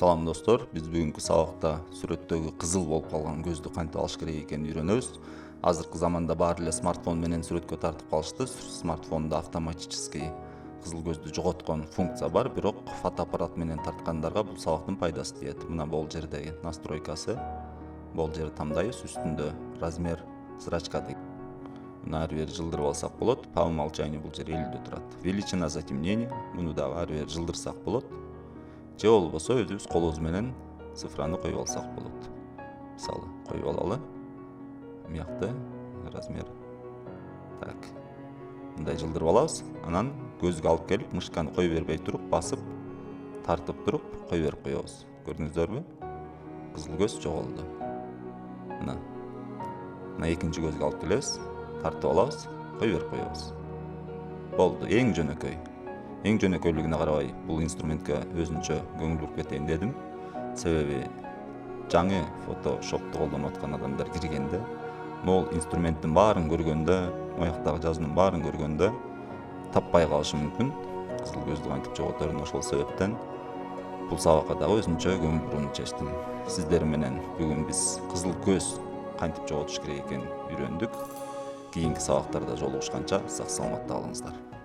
Салам достор, биз бүгүнкү сабакта сүрөттөгү кызыл болуп калган көздү кантип алыш керек экенин үйрөнөбүз. Азыркы заманда баары эле смартфон менен сүрөткө тартып калышты. Смартфондо автоматический кызыл көздү жоготкон функция бар, бирок фотоаппарат менен тарткандарга бул сабактын пайдасы тиет. Мына бул жердеги настройкасы. Бул жерди тандайбыз, үстүндө размер зрачка дейт. Мына ар бери жылдырып алсак болот. По умолчанию бул жер 50 турат. Величина затемнения, муну дагы ар бери жылдырсак болот. Же болбосо өзүбүз колубуз менен цифраны коюп алсак болот. Мисалы, коюп алалы. Мыякты размер. Так. Мындай жылдырып алабыз. Анан көзгө алып келип, мышканы кое бербей туруп, басып, тартып туруп, кое берип коебуз. Көрдүңүздөрбү? Кызыл көз жоголду. Мына экинчи көзгө алып келебиз, тартып алабыз, кое берип коебуз. Болду, эң жөнөкөй. Эң жөнөкөйлүгүнө карабай, бул инструментке өзүнчө көңүл буруп кетейин дедим. Себеби жаңы фотошопты колдонуп аткан адамдар киргенде, могул инструменттин баарын көргөндө, мояктагы жазуунун баарын көргөндө таппай калышы мүмкүн. Кызыл көздү кантип жоготорун ошол себептен бул сабакка дагы өзүнчө көңүл бурууну чечтим. Сиздер менен бүгүн биз кызыл көз кантип жоготуш керек экенин үйрөндүк. Кийинки сабактарда жолугушканча сак саламатта калыңыздар.